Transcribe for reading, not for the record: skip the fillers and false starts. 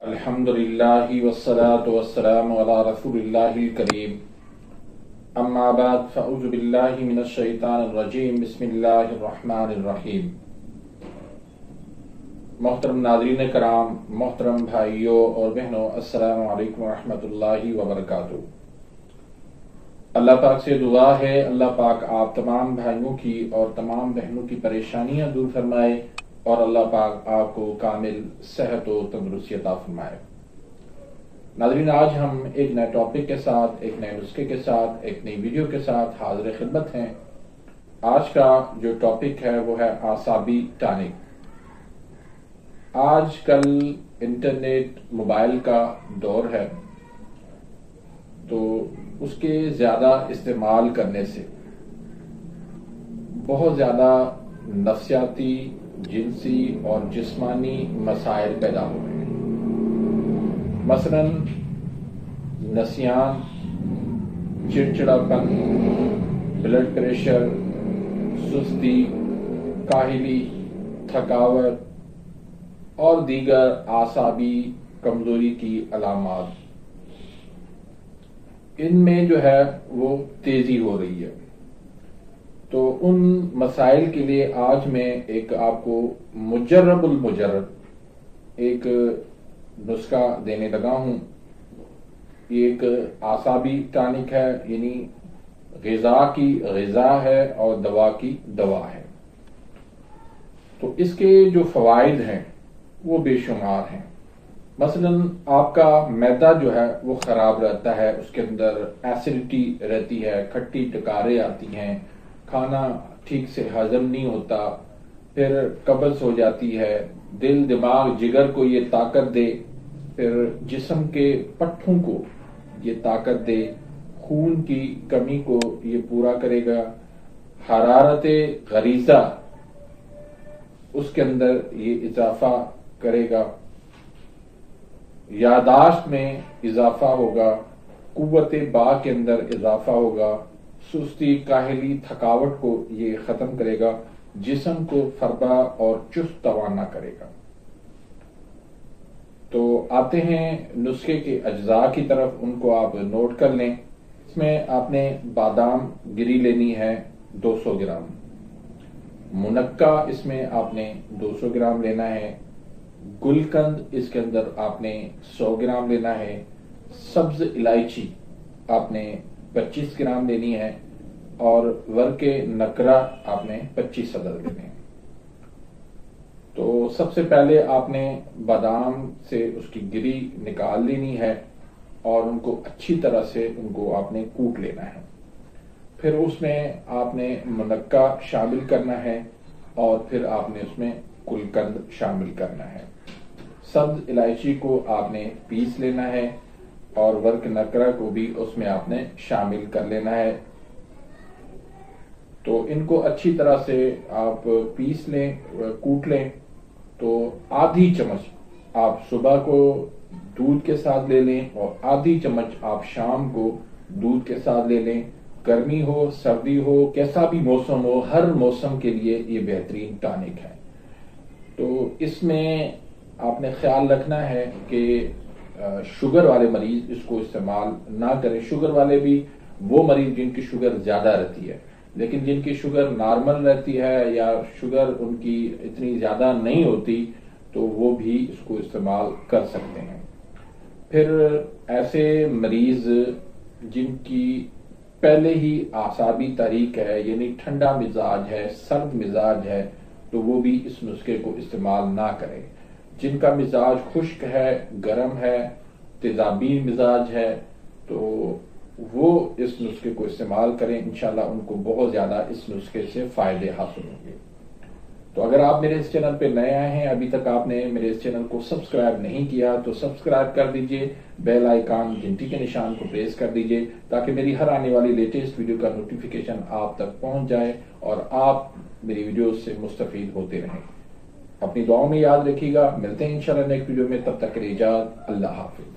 الحمدللہ والصلاة والسلام علی رسول اللہ الکریم اما بعد فاعوذ باللہ من الشیطان الرجیم بسم اللہ الرحمن الرحیم۔ محترم ناظرین کرام، محترم بھائیوں اور بہنوں، السلام علیکم ورحمۃ اللہ وبرکاتہ۔ اللہ پاک سے دعا ہے اللہ پاک آپ تمام بھائیوں کی اور تمام بہنوں کی پریشانیاں دور فرمائے اور اللہ پاک آپ کو کامل صحت و تندرستی عطا فرمائے۔ ناظرین، آج ہم ایک نئے ٹاپک کے ساتھ، ایک نئے نسخے کے ساتھ، ایک نئی ویڈیو کے ساتھ حاضر خدمت ہیں۔ آج کا جو ٹاپک ہے وہ ہے اعصابی ٹانک۔ آج کل انٹرنیٹ موبائل کا دور ہے، تو اس کے زیادہ استعمال کرنے سے بہت زیادہ نفسیاتی، جنسی اور جسمانی مسائل پیدا ہو رہے ہیں۔ مثلا نسیان، چڑچڑاپن، بلڈ پریشر، سستی، کاہلی، تھکاوٹ اور دیگر اعصابی کمزوری کی علامات، ان میں جو ہے وہ تیزی ہو رہی ہے۔ تو ان مسائل کے لیے آج میں ایک آپ کو مجرب المجرب ایک نسخہ دینے لگا ہوں۔ یہ ایک اعصابی ٹانک ہے، یعنی غذا کی غذا ہے اور دوا کی دوا ہے۔ تو اس کے جو فوائد ہیں وہ بے شمار ہیں۔ مثلا آپ کا معدہ جو ہے وہ خراب رہتا ہے، اس کے اندر ایسیڈیٹی رہتی ہے، کھٹی ٹکاریں آتی ہیں، کھانا ٹھیک سے ہضم نہیں ہوتا، پھر قبض ہو جاتی ہے، دل دماغ جگر کو یہ طاقت دے، پھر جسم کے پٹھوں کو یہ طاقت دے، خون کی کمی کو یہ پورا کرے گا، حرارت غریزہ اس کے اندر یہ اضافہ کرے گا، یادداشت میں اضافہ ہوگا، قوت باع کے اندر اضافہ ہوگا، سستی، کاہلی، تھکاوٹ کو یہ ختم کرے گا، جسم کو فربا اور چست توانا کرے گا۔ تو آتے ہیں نسخے کے اجزاء کی طرف، ان کو آپ نوٹ کر لیں۔ اس میں آپ نے بادام گری لینی ہے 200 گرام، منقع اس میں آپ نے 200 گرام لینا ہے، گلقند اس کے اندر آپ نے 100 گرام لینا ہے، سبز الائچی آپ نے 25 گرام لینی ہے، اور ورق نکرہ آپ نے 25 عدد لینے ہیں۔ تو سب سے پہلے آپ نے بادام سے اس کی گری نکال لینی ہے اور ان کو اچھی طرح سے ان کو آپ نے کوٹ لینا ہے۔ پھر اس میں آپ نے منقع شامل کرنا ہے اور پھر آپ نے اس میں گلقند شامل کرنا ہے۔ سبز الائچی کو آپ نے پیس لینا ہے اور ورق نکرہ کو بھی اس میں آپ نے شامل کر لینا ہے۔ تو ان کو اچھی طرح سے آپ پیس لیں، کوٹ لیں۔ تو آدھی چمچ آپ صبح کو دودھ کے ساتھ لے لیں اور آدھی چمچ آپ شام کو دودھ کے ساتھ لے لیں۔ گرمی ہو، سردی ہو، کیسا بھی موسم ہو، ہر موسم کے لیے یہ بہترین ٹانک ہے۔ تو اس میں آپ نے خیال رکھنا ہے کہ شوگر والے مریض اس کو استعمال نہ کریں۔ شوگر والے بھی وہ مریض جن کی شوگر زیادہ رہتی ہے، لیکن جن کی شوگر نارمل رہتی ہے یا شوگر ان کی اتنی زیادہ نہیں ہوتی تو وہ بھی اس کو استعمال کر سکتے ہیں۔ پھر ایسے مریض جن کی پہلے ہی اعصابی تحریک ہے، یعنی ٹھنڈا مزاج ہے، سرد مزاج ہے، تو وہ بھی اس نسخے کو استعمال نہ کریں۔ جن کا مزاج خشک ہے، گرم ہے، تیزابی مزاج ہے، تو وہ اس نسخے کو استعمال کریں، انشاءاللہ ان کو بہت زیادہ اس نسخے سے فائدے حاصل ہوں گے۔ تو اگر آپ میرے اس چینل پہ نئے آئے ہیں، ابھی تک آپ نے میرے اس چینل کو سبسکرائب نہیں کیا تو سبسکرائب کر دیجئے، بیل آئیکن گھنٹی کے نشان کو پریس کر دیجئے تاکہ میری ہر آنے والی لیٹسٹ ویڈیو کا نوٹیفیکیشن آپ تک پہنچ جائے اور آپ میری ویڈیوز سے مستفید ہوتے رہیں۔ اپنی دعاؤں میں یاد رکھیے گا، ملتے ہیں انشاءاللہ نیکسٹ ویڈیو میں، تب تک کے لیے اجازت، اللہ حافظ۔